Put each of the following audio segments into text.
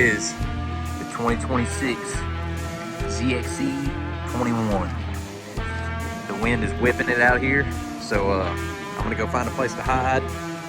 is the 2026 ZXE21. The wind is whipping it out here, so I'm gonna go find a place to hide,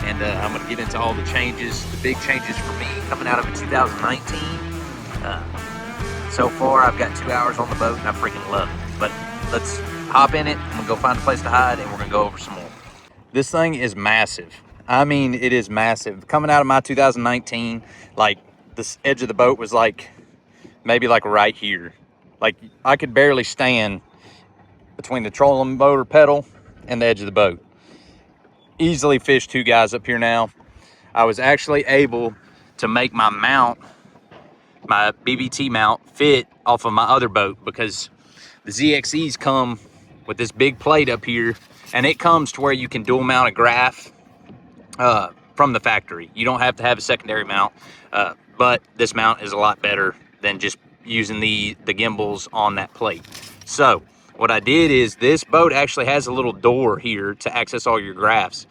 and I'm gonna get into all the changes, the big changes for me coming out of 2019. So far, I've got 2 hours on the boat, and I freaking love it. But let's hop in it. I'm gonna go find a place to hide, and we're gonna go over some more. This thing is massive. I mean, it is massive. Coming out of my 2019, like, this edge of the boat was like, maybe like right here. Like, I could barely stand between the trolling motor pedal and the edge of the boat. Easily fished 2 guys up here now. I was actually able to make my mount, my BBT mount, fit off of my other boat, because the ZXEs come with this big plate up here, and it comes to where you can dual mount a graph from the factory. You don't have to have a secondary mount, but this mount is a lot better than just using the gimbals on that plate. So what I did is, this boat actually has a little door here to access all your graphs,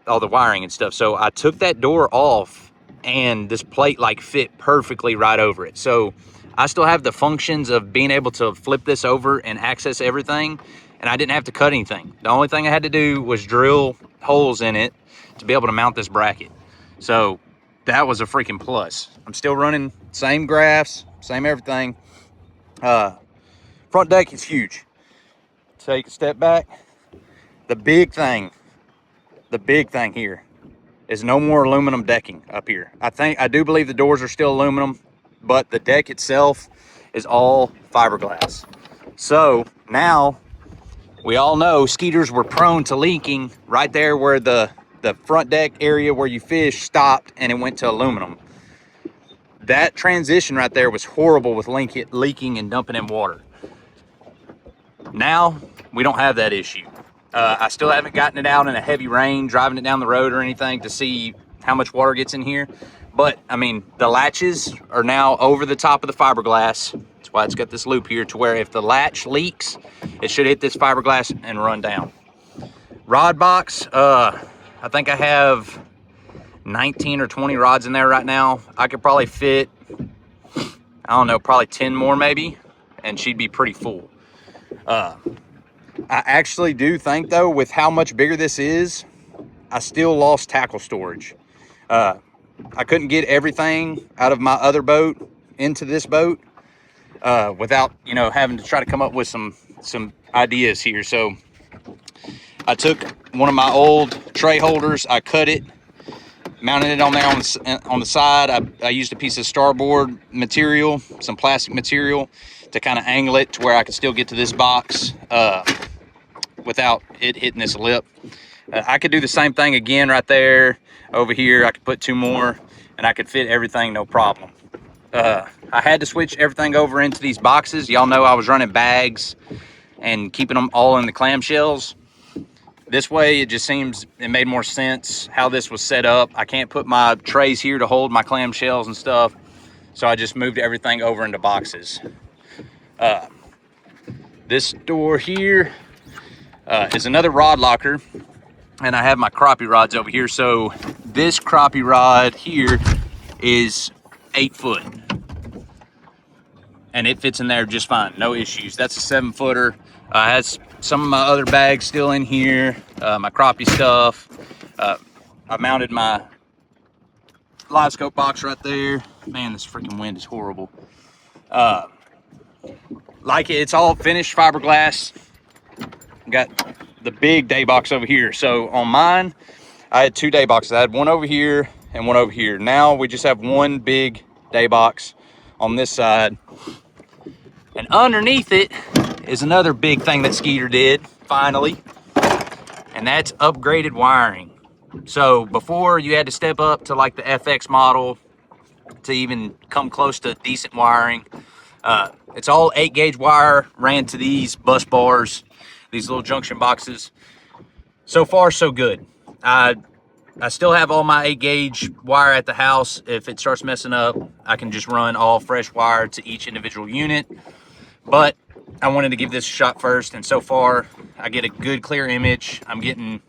all the wiring and stuff. So I took that door off, and this plate like fit perfectly right over it. So I still have the functions of being able to flip this over and access everything, and I didn't have to cut anything. The only thing I had to do was drill holes in it to be able to mount this bracket. So that was a freaking plus. I'm still running same graphs, same everything. Front deck is huge. Take a step back. The big thing here is no more aluminum decking up here. I do believe the doors are still aluminum, but the deck itself is all fiberglass. So now we all know skeeters were prone to leaking right there where the front deck area where you fish stopped, and it went to aluminum. That transition right there was horrible with leaking and dumping in water. Now we don't have that issue. I still haven't gotten it out in a heavy rain, driving it down the road or anything to see how much water gets in here. But I mean, the latches are now over the top of the fiberglass. That's why it's got this loop here, to where if the latch leaks, it should hit this fiberglass and run down. Rod box, I think I have 19 or 20 rods in there right now. I could probably fit, I don't know, probably 10 more maybe, and she'd be pretty full. I actually do think, though, with how much bigger this is, I still lost tackle storage. I couldn't get everything out of my other boat into this boat without, you know, having to try to come up with some ideas here. So I took one of my old tray holders, I cut it, mounted it on there on the side. I used a piece of starboard material, some plastic material, to kind of angle it to where I could still get to this box without it hitting this lip. I could do the same thing again right there. Over here, I could put 2 more, and I could fit everything, no problem. I had to switch everything over into these boxes. Y'all know I was running bags and keeping them all in the clamshells. This way, it just seems it made more sense how this was set up. I can't put my trays here to hold my clamshells and stuff, so I just moved everything over into boxes. This door here is another rod locker, and I have my crappie rods over here. So this crappie rod here is 8 foot, and it fits in there just fine, no issues. That's a 7-footer. Has some of my other bags still in here, my crappie stuff. I mounted my live scope box right there. Man, this freaking wind is horrible. Like, it's all finished fiberglass. Got the big day box over here. So on mine, I had 2 day boxes. I had one over here and one over here. Now we just have one big day box on this side, and underneath it is another big thing that Skeeter did finally, and that's upgraded wiring. So before, you had to step up to like the FX model to even come close to decent wiring. It's all 8-gauge wire, ran to these bus bars, these little junction boxes. So far, so good. I still have all my 8-gauge wire at the house. If it starts messing up, I can just run all fresh wire to each individual unit. But I wanted to give this a shot first, and so far I get a good clear image. I'm getting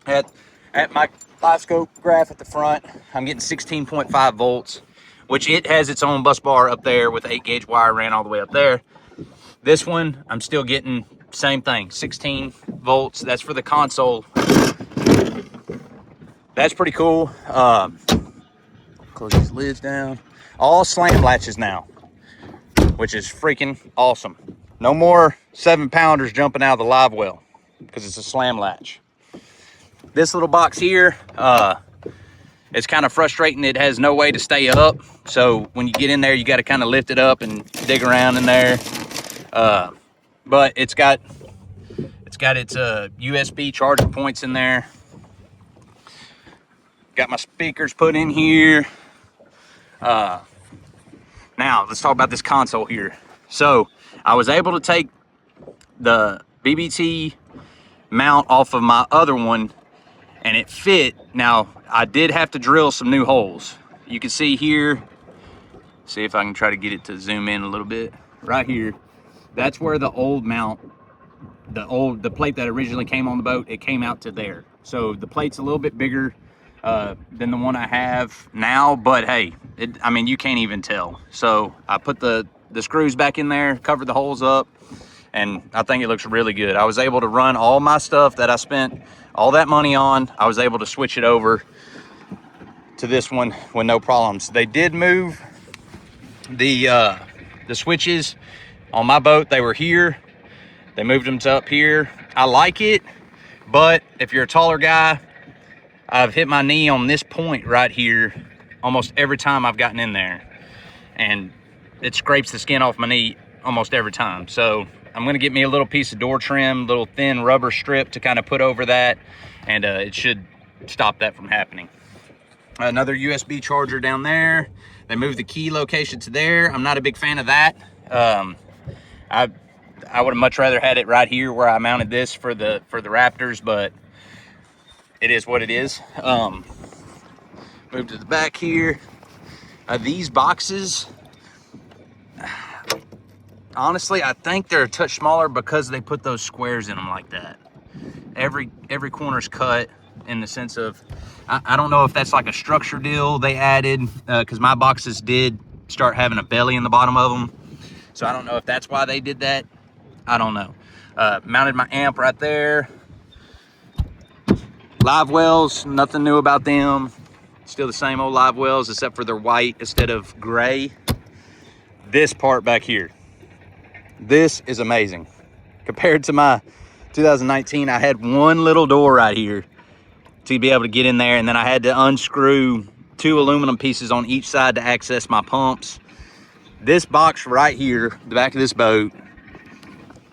at my live scope graph at the front, I'm getting 16.5 volts which it has its own bus bar up there with 8-gauge wire ran all the way up there. This one, I'm still getting same thing, 16 volts. That's for the console. That's pretty cool. Close these lids down. All slam latches now, which is freaking awesome. No more 7-pounders jumping out of the live well because it's a slam latch. This little box here, it's kind of frustrating. It has no way to stay up. So when you get in there, you got to kind of lift it up and dig around in there. But it's got its USB charging points in there. Got my speakers put in here. Now let's talk about this console here. So I was able to take the BBT mount off of my other one and it fit. Now I did have to drill some new holes. You can see here, see if I can try to get it to zoom in a little bit. Right here, that's where the old mount, the plate that originally came on the boat, it came out to there. So the plate's a little bit bigger than the one I have now, but hey, I mean, you can't even tell. So I put the screws back in there, covered the holes up, and I think it looks really good. I was able to run all my stuff that I spent all that money on. I was able to switch it over to this one with no problems. They did move the switches on my boat. They were here. They moved them to up here. I like it, but if you're a taller guy, I've hit my knee on this point right here almost every time I've gotten in there, and it scrapes the skin off my knee almost every time. So I'm gonna get me a little piece of door trim, little thin rubber strip to kind of put over that, and it should stop that from happening. Another USB charger down there. They moved the key location to there. I'm not a big fan of that. I would have much rather had it right here where I mounted this for the Raptors, but it is what it is. Move to the back here. These boxes, honestly, I think they're a touch smaller because they put those squares in them like that. Every corner's cut in the sense of, I don't know if that's like a structure deal they added, because my boxes did start having a belly in the bottom of them. So I don't know if that's why they did that. I don't know. Mounted my amp right there. Live wells, nothing new about them. Still the same old live wells, except for they're white instead of gray. This part back here, this is amazing. Compared to my 2019, I had one little door right here to be able to get in there, and then I had to unscrew 2 aluminum pieces on each side to access my pumps. This box right here, the back of this boat,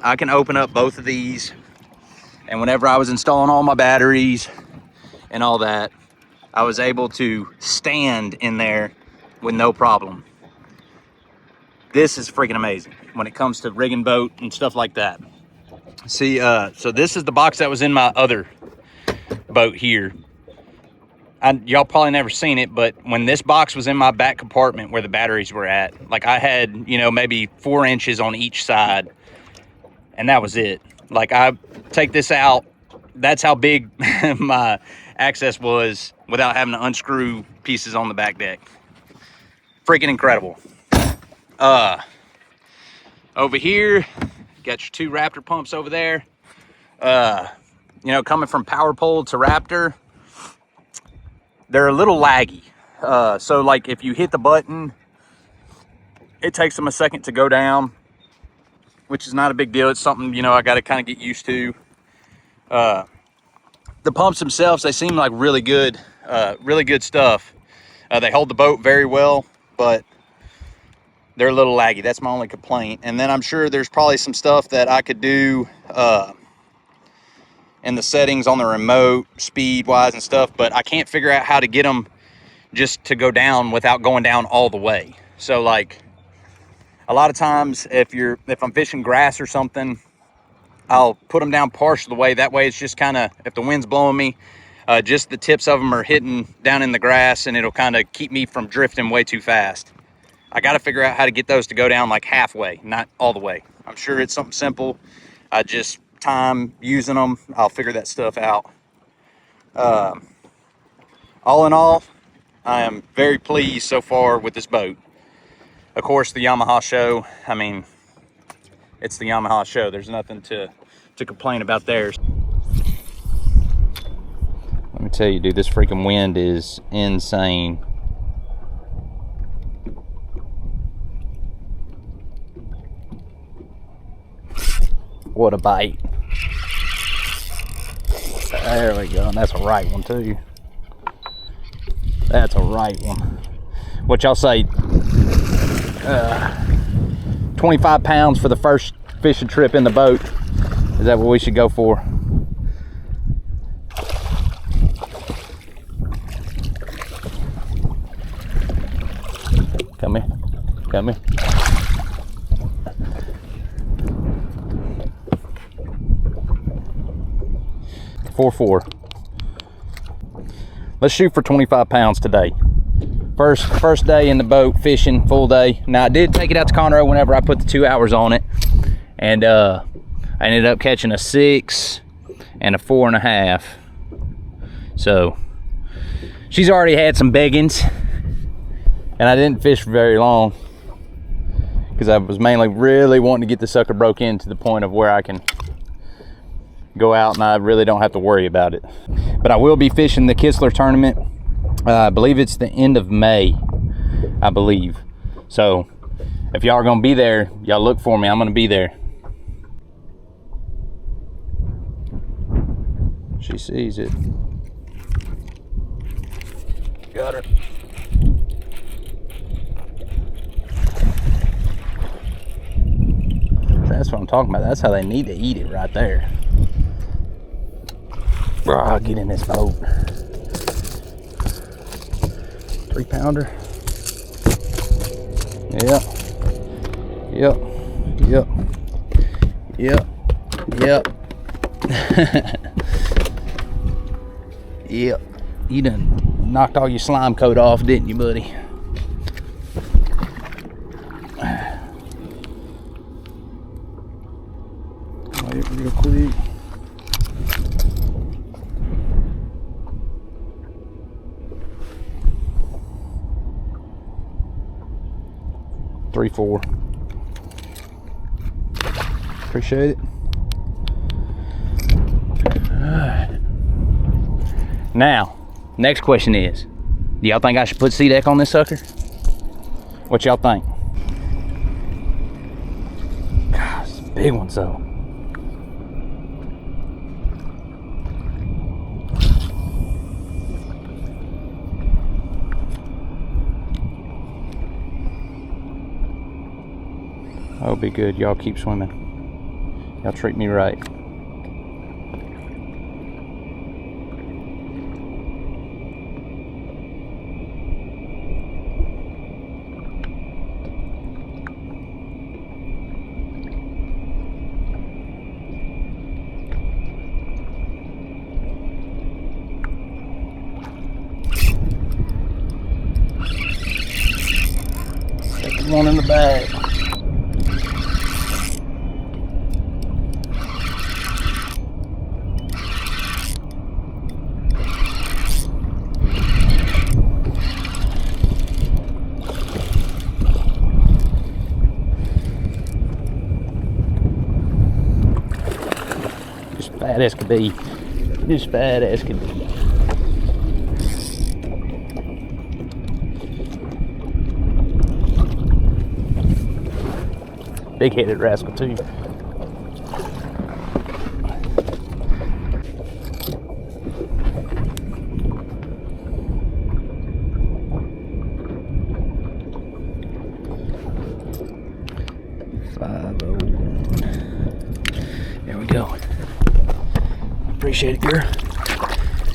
I can open up both of these, and whenever I was installing all my batteries and all that, I was able to stand in there with no problem. This is freaking amazing when it comes to rigging boat and stuff like that. See, so this is the box that was in my other boat here. Y'all probably never seen it, but when this box was in my back compartment where the batteries were at, like I had, you know, maybe 4 inches on each side, and that was it. Like I take this out, that's how big my access was without having to unscrew pieces on the back deck. Freaking incredible. Over here, got your 2 Raptor pumps over there. You know, coming from Power Pole to Raptor, they're a little laggy. So like if you hit the button, it takes them a second to go down, which is not a big deal. It's something, you know, I got to kind of get used to. The pumps themselves, they seem like really good stuff. They hold the boat very well, but they're a little laggy. That's my only complaint. And then I'm sure there's probably some stuff that I could do in the settings on the remote, speed wise and stuff, but I can't figure out how to get them just to go down without going down all the way. So like a lot of times if I'm fishing grass or something, I'll put them down partial the way. That way it's just kind of, if the wind's blowing me, just the tips of them are hitting down in the grass, and it'll kind of keep me from drifting way too fast. I got to figure out how to get those to go down like halfway, not all the way. I'm sure it's something simple. I just time using them, I'll figure that stuff out. All in all, I am very pleased so far with this boat. Of course, the Yamaha show, I mean, it's the Yamaha show. There's nothing to complain about there. Let me tell you, dude, this freaking wind is insane. What a bite. There we go. And that's a right one too. That's a right one. What y'all say? 25 pounds for the first fishing trip in the boat. Is that what we should go for? Come here. Come here. Four. Let's shoot for 25 pounds today. First day in the boat fishing, full day. Now I did take it out to Conroe whenever I put the 2 hours on it, and I ended up catching a 6 and a 4.5. So she's already had some beggings, and I didn't fish for very long because I was mainly really wanting to get the sucker broke in to the point of where I can go out and I really don't have to worry about it. But I will be fishing the Kistler tournament. I believe it's the end of May, I believe. So if y'all are gonna be there, y'all look for me. I'm gonna be there. She sees it. Got her. That's what I'm talking about. That's how they need to eat it right there. Bro, get in this boat. 3-pounder. Yep. Yep. You done knocked all your slime coat off, didn't you, buddy? Wait real quick. $3.4. Appreciate it. Alright. Now, next question is, do y'all think I should put C-deck on this sucker? What y'all think? God, it's big ones though. That'll be good. Y'all keep swimming. Y'all treat me right. Second one in the bag. Fat as could be. Just fat as could be. Big headed rascal too. There we go. Appreciate it, girl.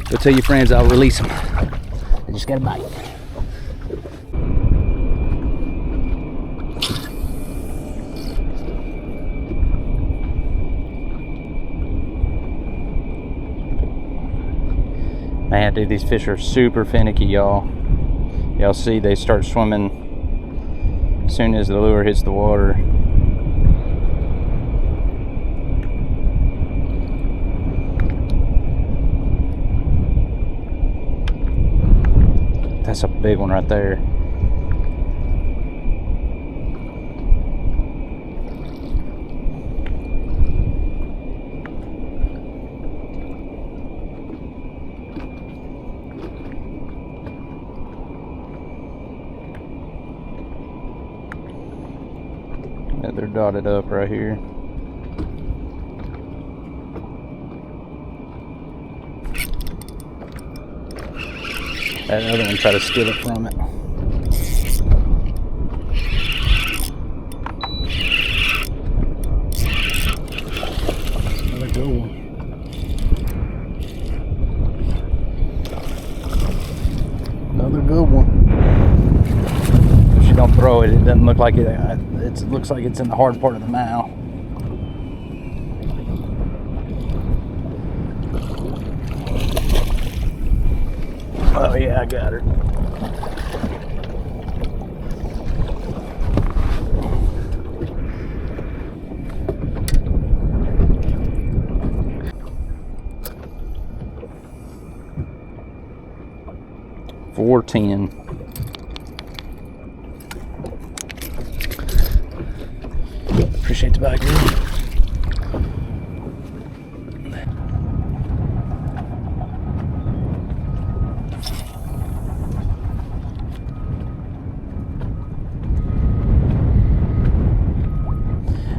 Go tell your friends I'll release them. I just got a bite. Man, dude, these fish are super finicky, y'all. Y'all see they start swimming as soon as the lure hits the water. That's a big one right there. Yeah, they're dotted up right here. That other one tried to steal it from it. Another good one. Another good one. If she don't throw it, it doesn't look like it. It looks like it's in the hard part of the mouth. Oh yeah, I got her. $4.10. Appreciate the bag, girl.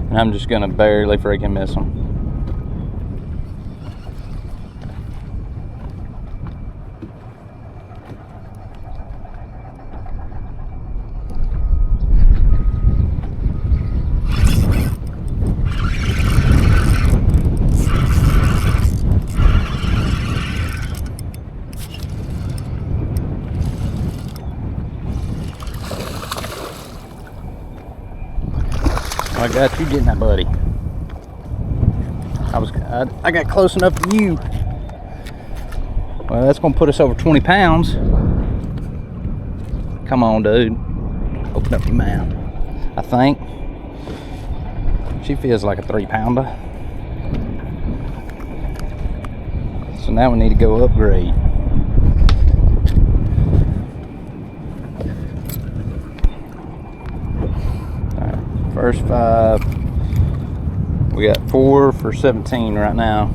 And I'm just gonna barely freaking miss them. I got you getting that, buddy. I got close enough to you. Well, that's gonna put us over 20 pounds. Come on, dude. Open up your mouth. I think. She feels like a 3-pounder. So now we need to go upgrade. First 5, we got 4 for 17 right now.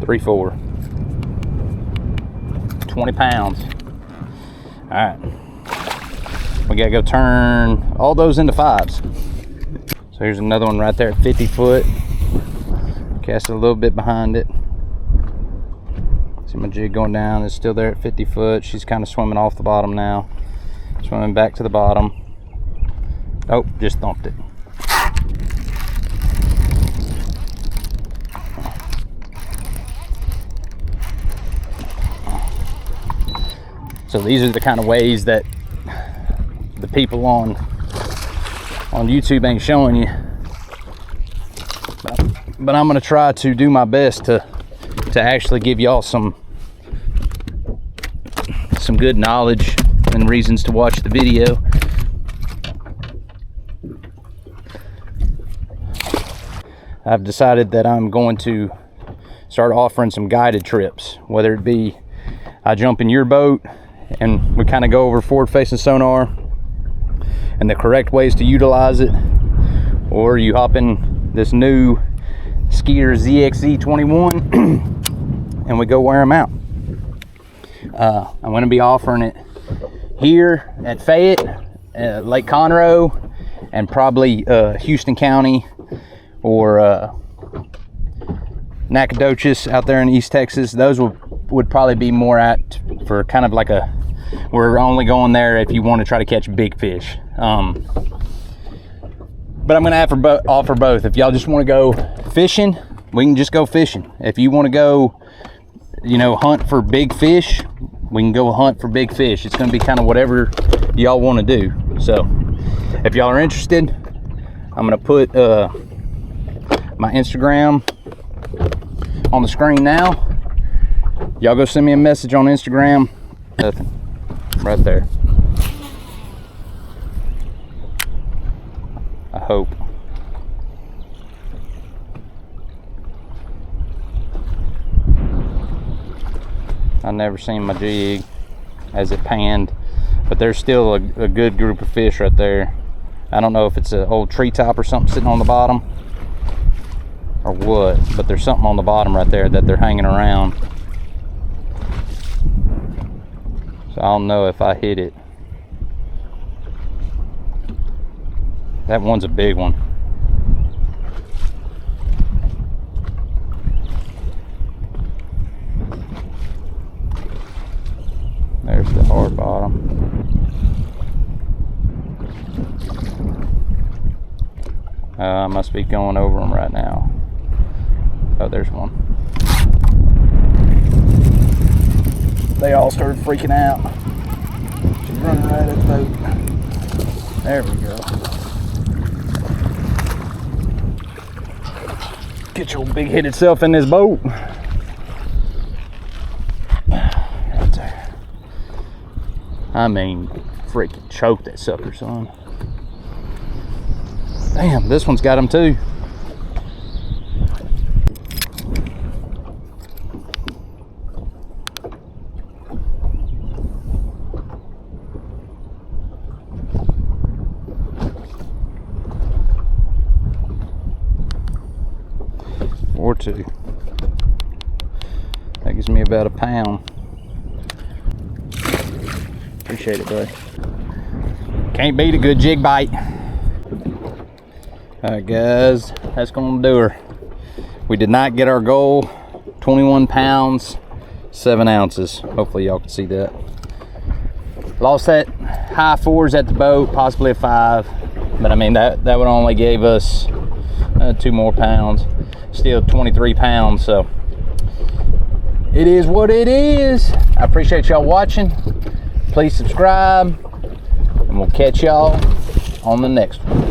3, 4, 20 pounds. All right, we gotta go turn all those into 5s. So here's another one right there at 50 foot. Cast it a little bit behind it. See my jig going down. It's still there at 50 foot. She's kind of swimming off the bottom now. Swimming back to the bottom. Oh, just thumped it. So these are the kind of ways that the people on YouTube ain't showing you. But I'm gonna try to do my best to actually give y'all some good knowledge and reasons to watch the video. I've decided that I'm going to start offering some guided trips, whether it be I jump in your boat and we kind of go over forward facing sonar and the correct ways to utilize it, or you hop in this new Skeeter zxe21 and we go wear them out. I'm going to be offering it here at Fayette, Lake Conroe, and probably Houston County or Nacogdoches out there in East Texas. Those would probably be more at for kind of like we're only going there if you want to try to catch big fish. But I'm gonna offer both. If y'all just want to go fishing, we can just go fishing. If you want to go, hunt for big fish, we can go hunt for big fish. It's gonna be kind of whatever y'all want to do. So if y'all are interested, I'm gonna put my Instagram on the screen now. Y'all go send me a message on Instagram. Nothing. Right there. I hope. I never seen my jig as it panned, but there's still a good group of fish right there. I don't know if it's an old treetop or something sitting on the bottom or what, but there's something on the bottom right there that they're hanging around. So I don't know if I hit it. That one's a big one. There's the hard bottom. I must be going over them right now. Oh, there's one. They all started freaking out. She's running right at the boat. There we go. Get your big-headed self in this boat. Right there. I mean, freaking choke that sucker, son. Damn, this one's got him too. Or two. That gives me about a pound. Appreciate it, bud. Can't beat a good jig bite. Alright guys, that's gonna do her. We did not get our goal. 21 pounds, 7 ounces. Hopefully y'all can see that. Lost that high 4s at the boat, possibly a 5. But I mean, that would only gave us 2 more pounds. Still 23 pounds, so it is what it is. I appreciate y'all watching. Please subscribe, and we'll catch y'all on the next one.